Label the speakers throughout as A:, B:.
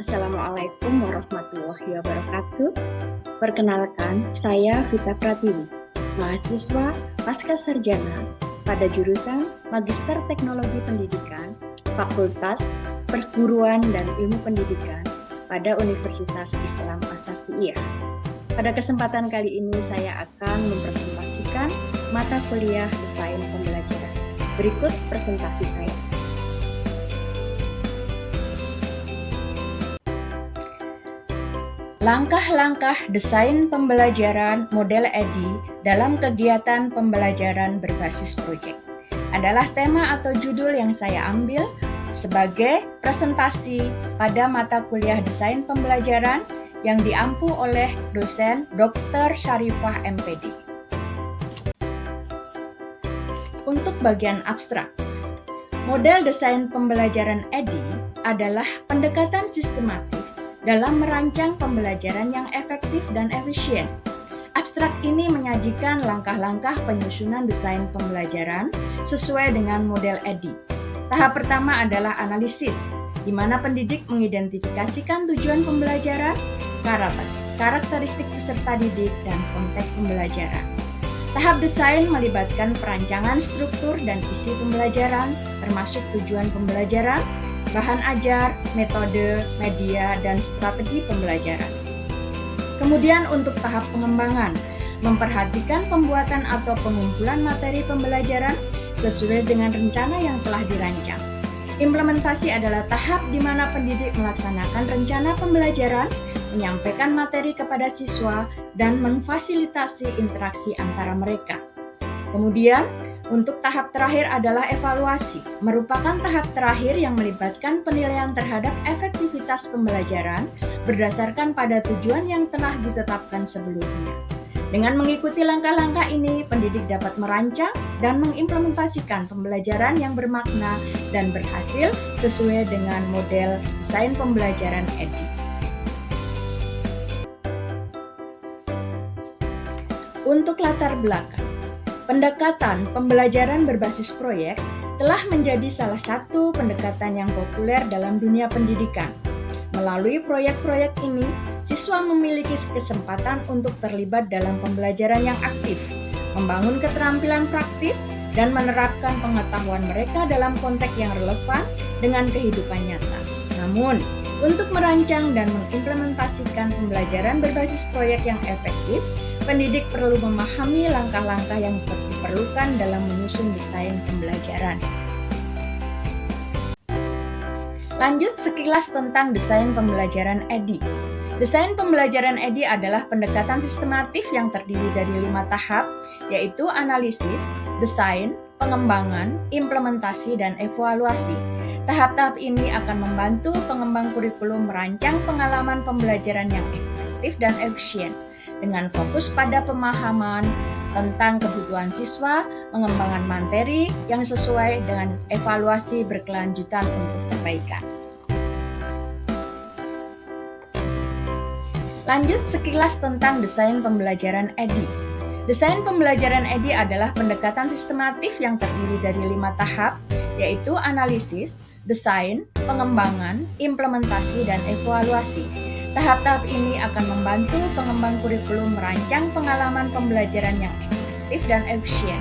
A: Assalamualaikum warahmatullahi wabarakatuh. Perkenalkan, saya Vita Pratiwi, mahasiswa Pasca Sarjana pada jurusan Magister Teknologi Pendidikan, Fakultas Perguruan dan Ilmu Pendidikan pada Universitas Islam Asyafi'iyah. Pada kesempatan kali ini saya akan mempresentasikan mata kuliah Desain Pembelajaran. Berikut presentasi saya. Langkah-langkah desain pembelajaran model EDI dalam kegiatan pembelajaran berbasis proyek adalah tema atau judul yang saya ambil sebagai presentasi pada mata kuliah desain pembelajaran yang diampu oleh dosen Dr. Syarifah MPD. Untuk bagian abstrak, model desain pembelajaran EDI adalah pendekatan sistematik dalam merancang pembelajaran yang efektif dan efisien. Abstrak ini menyajikan langkah-langkah penyusunan desain pembelajaran sesuai dengan model EDI. Tahap pertama adalah analisis, di mana pendidik mengidentifikasikan tujuan pembelajaran, karakteristik peserta didik, dan konteks pembelajaran. Tahap desain melibatkan perancangan struktur dan isi pembelajaran, termasuk tujuan pembelajaran, bahan ajar, metode, media, dan strategi pembelajaran. Kemudian untuk tahap pengembangan, memperhatikan pembuatan atau pengumpulan materi pembelajaran sesuai dengan rencana yang telah dirancang. Implementasi adalah tahap di mana pendidik melaksanakan rencana pembelajaran, menyampaikan materi kepada siswa, dan memfasilitasi interaksi antara mereka. Kemudian, untuk tahap terakhir adalah evaluasi, merupakan tahap terakhir yang melibatkan penilaian terhadap efektivitas pembelajaran berdasarkan pada tujuan yang telah ditetapkan sebelumnya. Dengan mengikuti langkah-langkah ini, pendidik dapat merancang dan mengimplementasikan pembelajaran yang bermakna dan berhasil sesuai dengan model desain pembelajaran EDI. Untuk latar belakang, pendekatan pembelajaran berbasis proyek telah menjadi salah satu pendekatan yang populer dalam dunia pendidikan. Melalui proyek-proyek ini, siswa memiliki kesempatan untuk terlibat dalam pembelajaran yang aktif, membangun keterampilan praktis, dan menerapkan pengetahuan mereka dalam konteks yang relevan dengan kehidupan nyata. Namun, untuk merancang dan mengimplementasikan pembelajaran berbasis proyek yang efektif, pendidik perlu memahami langkah-langkah yang diperlukan dalam menyusun desain pembelajaran. Lanjut sekilas tentang desain pembelajaran EDI. Desain pembelajaran EDI adalah pendekatan sistematif yang terdiri dari 5 tahap, yaitu analisis, desain, pengembangan, implementasi, dan evaluasi. Tahap-tahap ini akan membantu pengembang kurikulum merancang pengalaman pembelajaran yang efektif dan efisien, dengan fokus pada pemahaman tentang kebutuhan siswa, pengembangan materi yang sesuai dengan evaluasi berkelanjutan untuk perbaikan. Lanjut sekilas tentang desain pembelajaran EDI. Desain pembelajaran EDI adalah pendekatan sistematif yang terdiri dari 5 tahap, yaitu analisis, desain, pengembangan, implementasi, dan evaluasi. Tahap-tahap ini akan membantu pengembang kurikulum merancang pengalaman pembelajaran yang efektif dan efisien,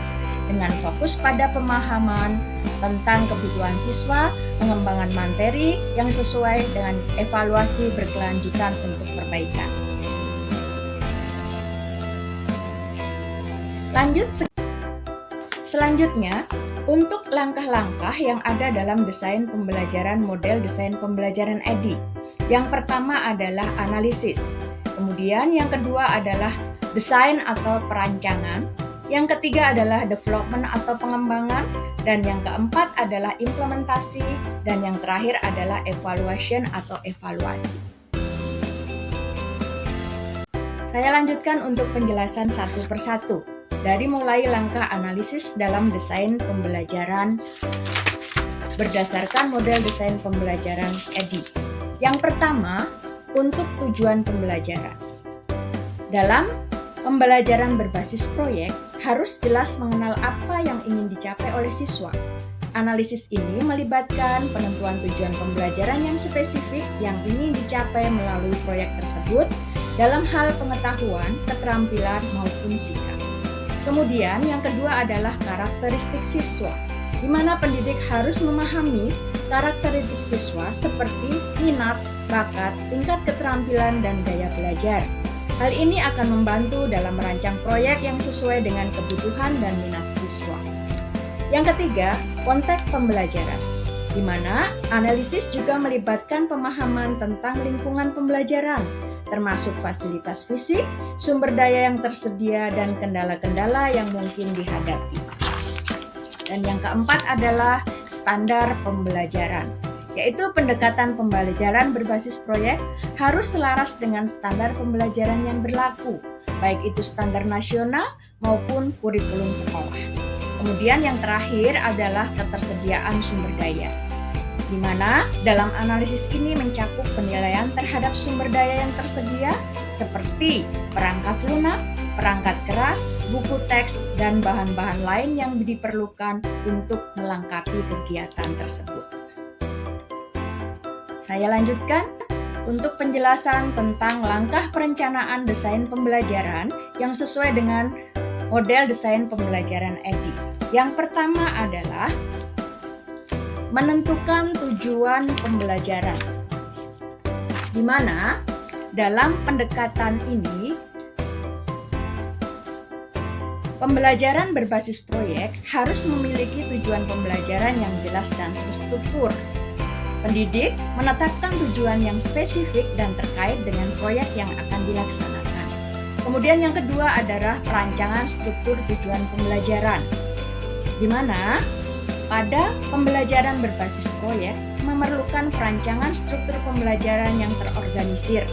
A: dengan fokus pada pemahaman tentang kebutuhan siswa, pengembangan materi yang sesuai dengan evaluasi berkelanjutan untuk perbaikan. Selanjutnya, untuk langkah-langkah yang ada dalam desain pembelajaran model desain pembelajaran EDI. Yang pertama adalah analisis, kemudian yang kedua adalah desain atau perancangan, yang ketiga adalah development atau pengembangan, dan yang keempat adalah implementasi, dan yang terakhir adalah evaluation atau evaluasi. Saya lanjutkan untuk penjelasan satu persatu, dari mulai langkah analisis dalam desain pembelajaran berdasarkan model desain pembelajaran EDI. Yang pertama, untuk tujuan pembelajaran. Dalam pembelajaran berbasis proyek, harus jelas mengenal apa yang ingin dicapai oleh siswa. Analisis ini melibatkan penentuan tujuan pembelajaran yang spesifik yang ingin dicapai melalui proyek tersebut dalam hal pengetahuan, keterampilan, maupun sikap. Kemudian yang kedua adalah karakteristik siswa, di mana pendidik harus memahami karakteristik siswa seperti minat, bakat, tingkat keterampilan, dan gaya belajar. Hal ini akan membantu dalam merancang proyek yang sesuai dengan kebutuhan dan minat siswa. Yang ketiga, konteks pembelajaran, di mana analisis juga melibatkan pemahaman tentang lingkungan pembelajaran, termasuk fasilitas fisik, sumber daya yang tersedia, dan kendala-kendala yang mungkin dihadapi. Dan yang keempat adalah standar pembelajaran, yaitu pendekatan pembelajaran berbasis proyek harus selaras dengan standar pembelajaran yang berlaku, baik itu standar nasional maupun kurikulum sekolah. Kemudian yang terakhir adalah ketersediaan sumber daya, di mana dalam analisis ini mencakup penilaian terhadap sumber daya yang tersedia seperti perangkat lunak, perangkat keras, buku teks, dan bahan-bahan lain yang diperlukan untuk melengkapi kegiatan tersebut. Saya lanjutkan untuk penjelasan tentang langkah perencanaan desain pembelajaran yang sesuai dengan model desain pembelajaran EDI. Yang pertama adalah menentukan tujuan pembelajaran, di mana dalam pendekatan ini pembelajaran berbasis proyek harus memiliki tujuan pembelajaran yang jelas dan terstruktur. Pendidik menetapkan tujuan yang spesifik dan terkait dengan proyek yang akan dilaksanakan. Kemudian yang kedua adalah perancangan struktur tujuan pembelajaran, di mana pada pembelajaran berbasis proyek memerlukan perancangan struktur pembelajaran yang terorganisir.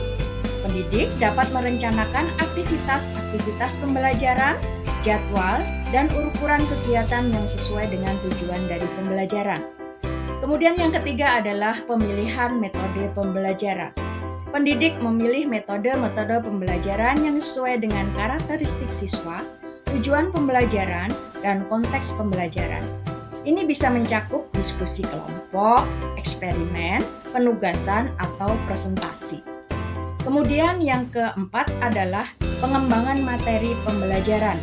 A: Pendidik dapat merencanakan aktivitas-aktivitas pembelajaran, jadwal, dan ukuran kegiatan yang sesuai dengan tujuan dari pembelajaran. Kemudian yang ketiga adalah pemilihan metode pembelajaran. Pendidik memilih metode-metode pembelajaran yang sesuai dengan karakteristik siswa, tujuan pembelajaran, dan konteks pembelajaran. Ini bisa mencakup diskusi kelompok, eksperimen, penugasan, atau presentasi. Kemudian yang keempat adalah pengembangan materi pembelajaran.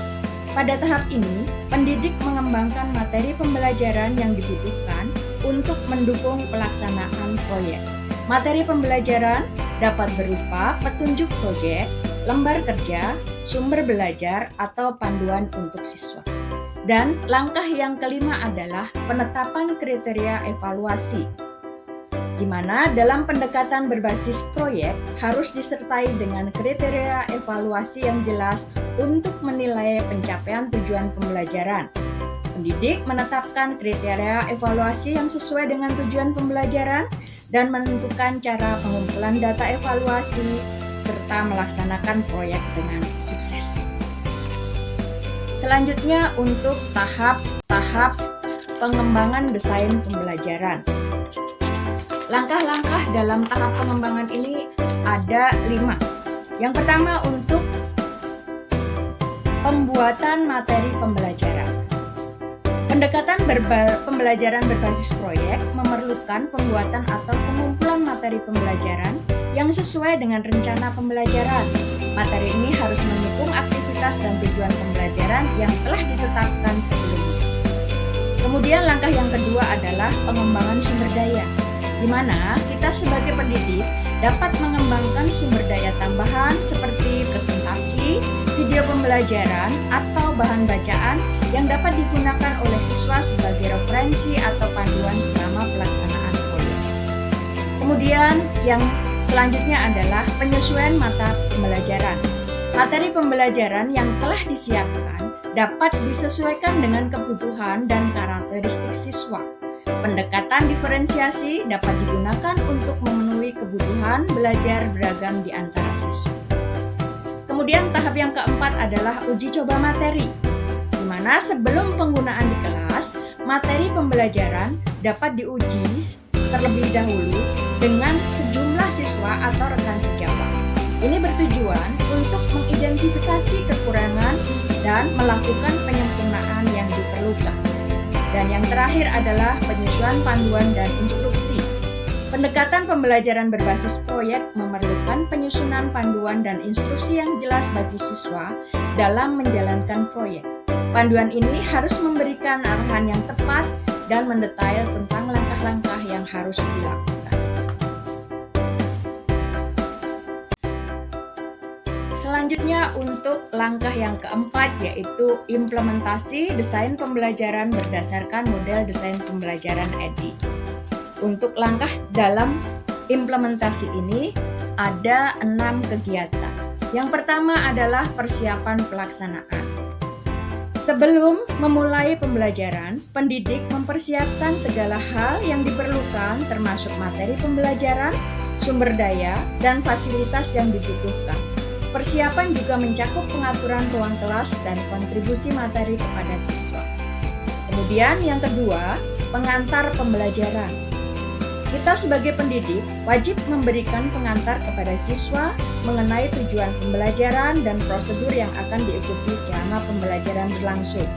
A: Pada tahap ini, pendidik mengembangkan materi pembelajaran yang dibutuhkan untuk mendukung pelaksanaan proyek. Materi pembelajaran dapat berupa petunjuk proyek, lembar kerja, sumber belajar, atau panduan untuk siswa. Dan langkah yang kelima adalah penetapan kriteria evaluasi, di mana dalam pendekatan berbasis proyek harus disertai dengan kriteria evaluasi yang jelas untuk menilai pencapaian tujuan pembelajaran. Pendidik menetapkan kriteria evaluasi yang sesuai dengan tujuan pembelajaran dan menentukan cara pengumpulan data evaluasi serta melaksanakan proyek dengan sukses. Selanjutnya untuk tahap pengembangan desain pembelajaran. Langkah-langkah dalam tahap pengembangan ini ada 5. Yang pertama untuk pembuatan materi pembelajaran. Pendekatan pembelajaran berbasis proyek memerlukan pembuatan atau pengumpulan materi pembelajaran yang sesuai dengan rencana pembelajaran. Materi ini harus mendukung aktivitas dan tujuan pembelajaran yang telah ditetapkan sebelumnya. Kemudian langkah yang kedua adalah pengembangan sumber daya, di mana kita sebagai pendidik dapat mengembangkan sumber daya tambahan seperti presentasi, video pembelajaran, atau bahan bacaan yang dapat digunakan oleh siswa sebagai referensi atau panduan selama pelaksanaan proyek. Kemudian yang selanjutnya adalah penyesuaian mata pembelajaran. Materi pembelajaran yang telah disiapkan dapat disesuaikan dengan kebutuhan dan karakteristik siswa. Pendekatan diferensiasi dapat digunakan untuk memenuhi kebutuhan belajar beragam di antara siswa. Kemudian tahap yang keempat adalah uji coba materi, di mana sebelum penggunaan di kelas, materi pembelajaran dapat diuji terlebih dahulu dengan sejumlah siswa atau rekan sejawat. Ini bertujuan untuk mengidentifikasi kekurangan dan melakukan penyempurnaan yang diperlukan. Dan yang terakhir adalah penyusunan panduan dan instruksi. Pendekatan pembelajaran berbasis proyek memerlukan penyusunan panduan dan instruksi yang jelas bagi siswa dalam menjalankan proyek. Panduan ini harus memberikan arahan yang tepat dan mendetail tentang langkah-langkah yang harus dilakukan. Selanjutnya untuk langkah yang keempat, yaitu implementasi desain pembelajaran berdasarkan model desain pembelajaran EDI. Untuk langkah dalam implementasi ini ada 6 kegiatan. Yang pertama adalah persiapan pelaksanaan. Sebelum memulai pembelajaran, pendidik mempersiapkan segala hal yang diperlukan termasuk materi pembelajaran, sumber daya, dan fasilitas yang dibutuhkan. Persiapan juga mencakup pengaturan ruang kelas dan kontribusi materi kepada siswa. Kemudian yang kedua, pengantar pembelajaran. Kita sebagai pendidik wajib memberikan pengantar kepada siswa mengenai tujuan pembelajaran dan prosedur yang akan diikuti selama pembelajaran berlangsung.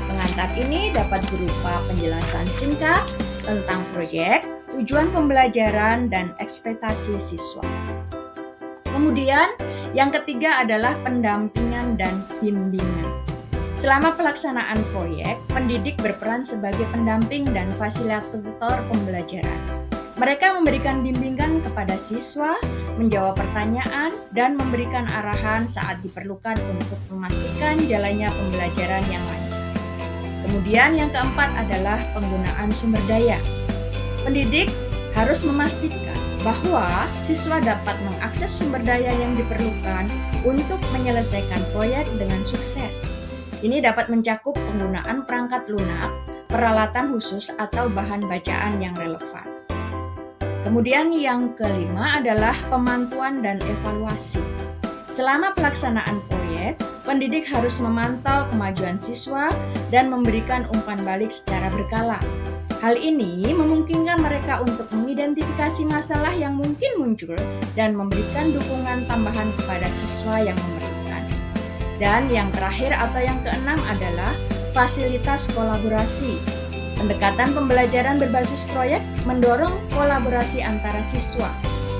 A: Pengantar ini dapat berupa penjelasan singkat tentang proyek, tujuan pembelajaran, dan ekspektasi siswa. Kemudian, yang ketiga adalah pendampingan dan bimbingan. Selama pelaksanaan proyek, pendidik berperan sebagai pendamping dan fasilitator pembelajaran. Mereka memberikan bimbingan kepada siswa, menjawab pertanyaan, dan memberikan arahan saat diperlukan untuk memastikan jalannya pembelajaran yang lancar. Kemudian yang keempat adalah penggunaan sumber daya. Pendidik harus memastikan bahwa siswa dapat mengakses sumber daya yang diperlukan untuk menyelesaikan proyek dengan sukses. Ini dapat mencakup penggunaan perangkat lunak, peralatan khusus, atau bahan bacaan yang relevan. Kemudian yang kelima adalah pemantauan dan evaluasi. Selama pelaksanaan proyek, pendidik harus memantau kemajuan siswa dan memberikan umpan balik secara berkala. Hal ini memungkinkan mereka untuk mengidentifikasi masalah yang mungkin muncul dan memberikan dukungan tambahan kepada siswa yang memerlukan. Dan yang terakhir atau yang keenam adalah fasilitas kolaborasi. Pendekatan pembelajaran berbasis proyek mendorong kolaborasi antara siswa.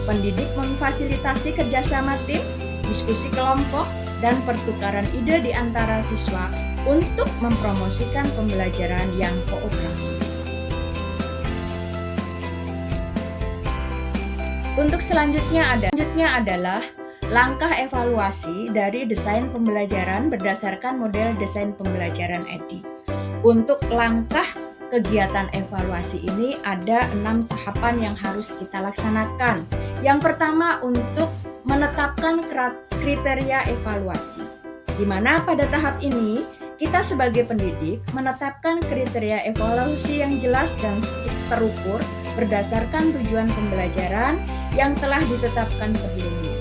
A: Pendidik memfasilitasi kerjasama tim, diskusi kelompok, dan pertukaran ide di antara siswa untuk mempromosikan pembelajaran yang kooperatif. Untuk selanjutnya adalah langkah evaluasi dari desain pembelajaran berdasarkan model desain pembelajaran EDI. Untuk langkah kegiatan evaluasi ini ada 6 tahapan yang harus kita laksanakan. Yang pertama untuk menetapkan kriteria evaluasi, di mana pada tahap ini kita sebagai pendidik menetapkan kriteria evaluasi yang jelas dan terukur berdasarkan tujuan pembelajaran yang telah ditetapkan sebelumnya.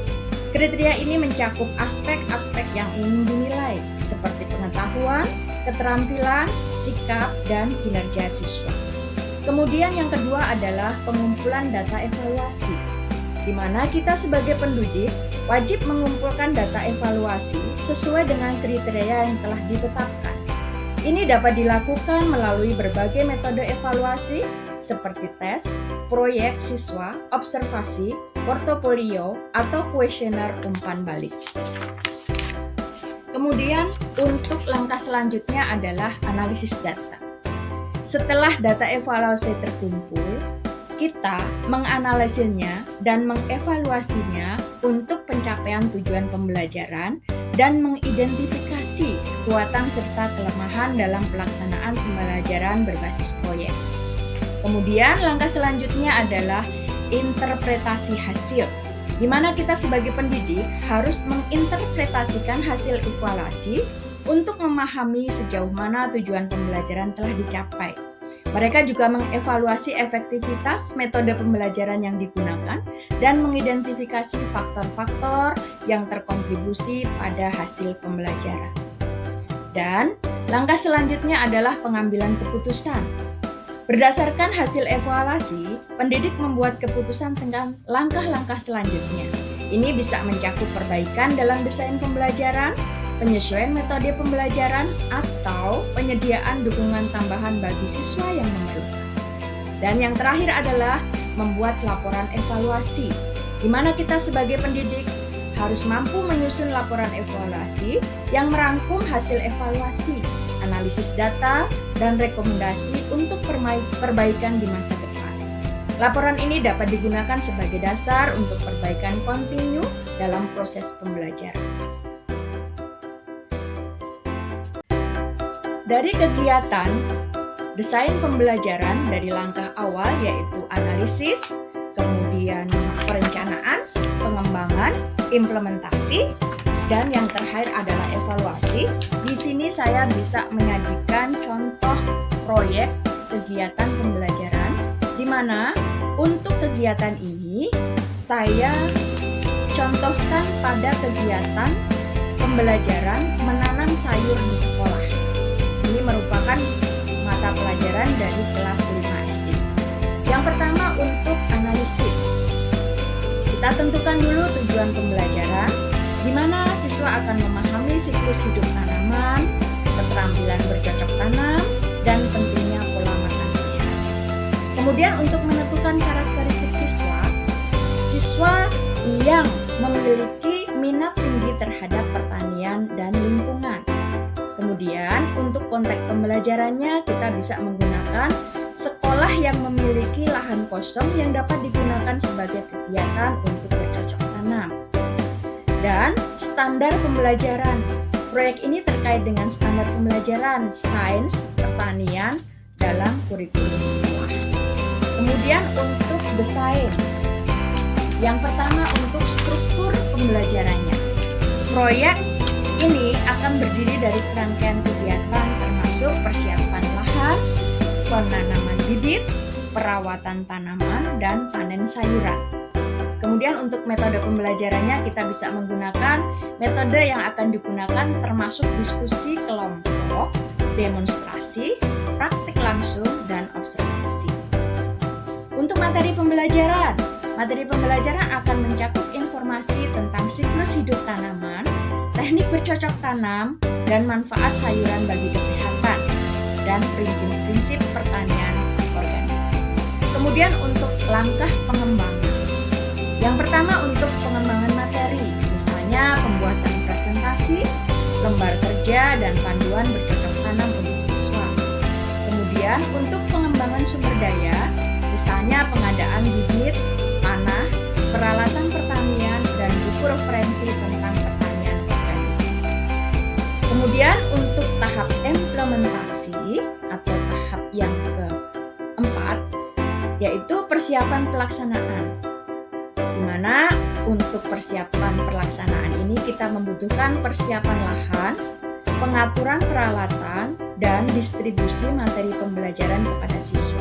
A: Kriteria ini mencakup aspek-aspek yang ingin dinilai, seperti pengetahuan, keterampilan, sikap, dan kinerja siswa. Kemudian yang kedua adalah pengumpulan data evaluasi, di mana kita sebagai pendidik wajib mengumpulkan data evaluasi sesuai dengan kriteria yang telah ditetapkan. Ini dapat dilakukan melalui berbagai metode evaluasi seperti tes, proyek siswa, observasi, portofolio, atau kuesioner umpan balik. Kemudian untuk langkah selanjutnya adalah analisis data. Setelah data evaluasi terkumpul, kita menganalisisnya dan mengevaluasinya untuk pencapaian tujuan pembelajaran dan mengidentifikasi kekuatan serta kelemahan dalam pelaksanaan pembelajaran berbasis proyek. Kemudian langkah selanjutnya adalah interpretasi hasil, di mana kita sebagai pendidik harus menginterpretasikan hasil evaluasi untuk memahami sejauh mana tujuan pembelajaran telah dicapai. Mereka juga mengevaluasi efektivitas metode pembelajaran yang digunakan dan mengidentifikasi faktor-faktor yang terkontribusi pada hasil pembelajaran. Dan langkah selanjutnya adalah pengambilan keputusan. Berdasarkan hasil evaluasi, pendidik membuat keputusan tentang langkah-langkah selanjutnya. Ini bisa mencakup perbaikan dalam desain pembelajaran, penyesuaian metode pembelajaran, atau penyediaan dukungan tambahan bagi siswa yang memerlukan. Dan yang terakhir adalah membuat laporan evaluasi, di mana kita sebagai pendidik harus mampu menyusun laporan evaluasi yang merangkum hasil evaluasi, analisis data, dan rekomendasi untuk perbaikan di masa depan. Laporan ini dapat digunakan sebagai dasar untuk perbaikan kontinu dalam proses pembelajaran. Dari kegiatan desain pembelajaran dari langkah awal yaitu analisis, kemudian perencanaan, pengembangan, implementasi, dan yang terakhir adalah evaluasi. Di sini saya bisa menyajikan contoh proyek kegiatan pembelajaran di mana untuk kegiatan ini saya contohkan pada kegiatan pembelajaran menanam sayur di sekolah. Ini merupakan mata pelajaran dari kelas 5 SD. Yang pertama untuk analisis. Kita tentukan dulu tujuan pembelajaran, di mana siswa akan memahami siklus hidup tanaman, keterampilan bercocok tanam, dan pentingnya pola makan sehat. Kemudian untuk menentukan karakteristik siswa yang memiliki minat tinggi terhadap pertanian dan lingkungan. Kemudian untuk konteks pembelajarannya kita bisa menggunakan sekolah yang memiliki lahan kosong yang dapat digunakan sebagai kegiatan untuk bercocok tanam. Dan standar pembelajaran. Proyek ini terkait dengan standar pembelajaran sains pertanian dalam kurikulum sekolah. Kemudian untuk desain. Yang pertama untuk struktur pembelajarannya. Proyek ini akan berdiri dari serangkaian kegiatan termasuk persiapan lahan, penanaman bibit, perawatan tanaman, dan panen sayuran. Kemudian untuk metode pembelajarannya kita bisa menggunakan metode yang akan digunakan termasuk diskusi kelompok, demonstrasi, praktik langsung, dan observasi. Untuk materi pembelajaran akan mencakup informasi tentang siklus hidup tanaman, teknik bercocok tanam, dan manfaat sayuran bagi kesehatan, dan prinsip-prinsip pertanian organik. Kemudian untuk langkah pengembangan. Yang pertama untuk pengembangan materi, misalnya pembuatan presentasi, lembar kerja, dan panduan bercocok tanam untuk siswa. Kemudian untuk pengembangan sumber daya, misalnya pengadaan bibit, tanah, peralatan pertanian, dan buku referensi tentang pertanian organik. Kemudian untuk tahap implementasi atau tahap yang keempat, yaitu persiapan pelaksanaan. Di mana untuk persiapan pelaksanaan ini kita membutuhkan persiapan lahan, pengaturan peralatan, dan distribusi materi pembelajaran kepada siswa.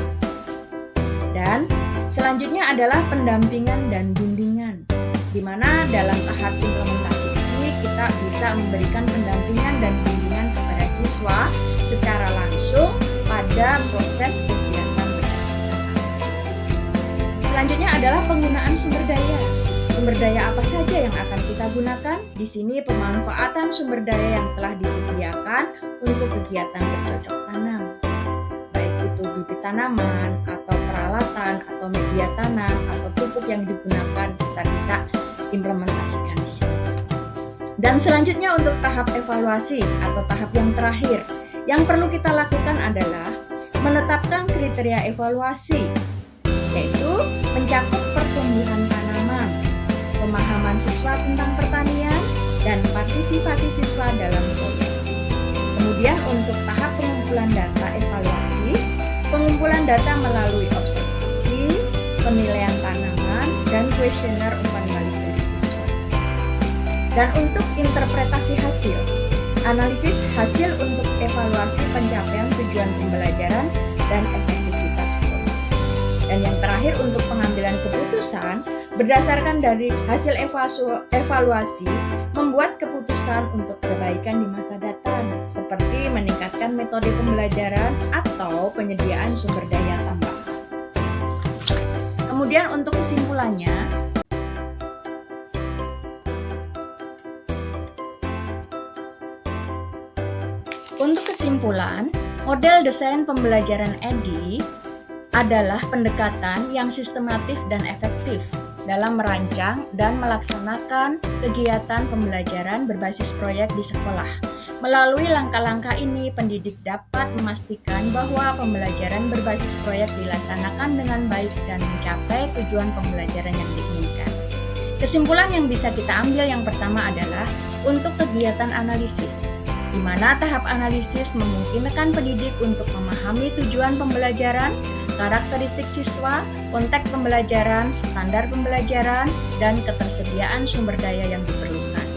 A: Dan selanjutnya adalah pendampingan dan bimbingan, di mana dalam tahap implementasi ini kita bisa memberikan pendampingan dan bimbingan kepada siswa secara langsung pada proses kegiatan bercocok. Selanjutnya adalah penggunaan sumber daya. Sumber daya apa saja yang akan kita gunakan? Di sini pemanfaatan sumber daya yang telah disediakan untuk kegiatan bercocok tanam, baik itu bibit tanaman atau peralatan atau media tanam atau pupuk yang digunakan, kita bisa implementasikan di sini. Dan selanjutnya untuk tahap evaluasi atau tahap yang terakhir, yang perlu kita lakukan adalah menetapkan kriteria evaluasi, yaitu mencakup pertumbuhan tanaman, pemahaman siswa tentang pertanian, dan partisipasi siswa dalam proyek. Kemudian untuk tahap pengumpulan data evaluasi, pengumpulan data melalui observasi, penilaian tanaman, dan kuesioner umpan balik dari siswa. Dan untuk interpretasi hasil, analisis hasil untuk evaluasi pencapaian tujuan pembelajaran dan efektivitas proyek. Dan yang terakhir untuk pengambilan keputusan, berdasarkan dari hasil evaluasi, membuat keputusan untuk perbaikan di masa datang, seperti meningkatkan metode pembelajaran atau penyediaan sumber daya tambahan. Kemudian untuk kesimpulannya, kesimpulan, model desain pembelajaran EDI adalah pendekatan yang sistematif dan efektif dalam merancang dan melaksanakan kegiatan pembelajaran berbasis proyek di sekolah. Melalui langkah-langkah ini, pendidik dapat memastikan bahwa pembelajaran berbasis proyek dilaksanakan dengan baik dan mencapai tujuan pembelajaran yang diinginkan. Kesimpulan yang bisa kita ambil yang pertama adalah untuk kegiatan analisis, di mana tahap analisis memungkinkan pendidik untuk memahami tujuan pembelajaran, karakteristik siswa, konteks pembelajaran, standar pembelajaran, dan ketersediaan sumber daya yang diperlukan.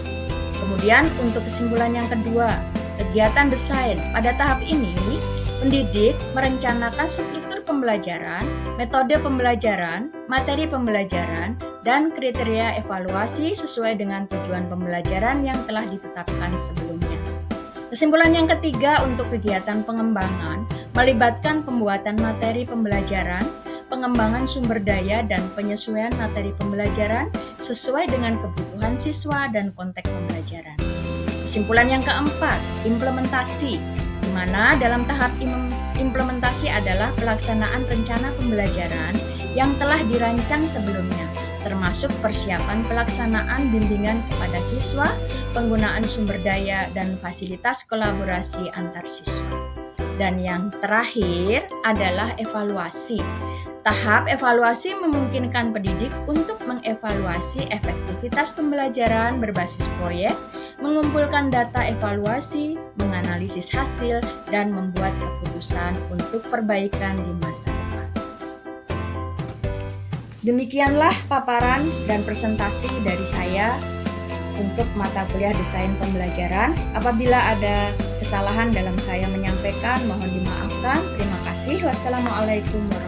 A: Kemudian untuk kesimpulan yang kedua, kegiatan desain. Pada tahap ini, pendidik merencanakan struktur pembelajaran, metode pembelajaran, materi pembelajaran, dan kriteria evaluasi sesuai dengan tujuan pembelajaran yang telah ditetapkan sebelumnya. Kesimpulan yang ketiga untuk kegiatan pengembangan melibatkan pembuatan materi pembelajaran, pengembangan sumber daya, dan penyesuaian materi pembelajaran sesuai dengan kebutuhan siswa dan konteks pembelajaran. Kesimpulan yang keempat, implementasi, di mana dalam tahap implementasi adalah pelaksanaan rencana pembelajaran yang telah dirancang sebelumnya, termasuk persiapan pelaksanaan bimbingan kepada siswa, penggunaan sumber daya, dan fasilitas kolaborasi antar siswa. Dan yang terakhir adalah evaluasi. Tahap evaluasi memungkinkan pendidik untuk mengevaluasi efektivitas pembelajaran berbasis proyek, mengumpulkan data evaluasi, menganalisis hasil, dan membuat keputusan untuk perbaikan di masa depan. Demikianlah paparan dan presentasi dari saya untuk mata kuliah desain pembelajaran. Apabila ada kesalahan dalam saya menyampaikan, mohon dimaafkan. Terima kasih. Wassalamualaikum warahmatullahi wabarakatuh.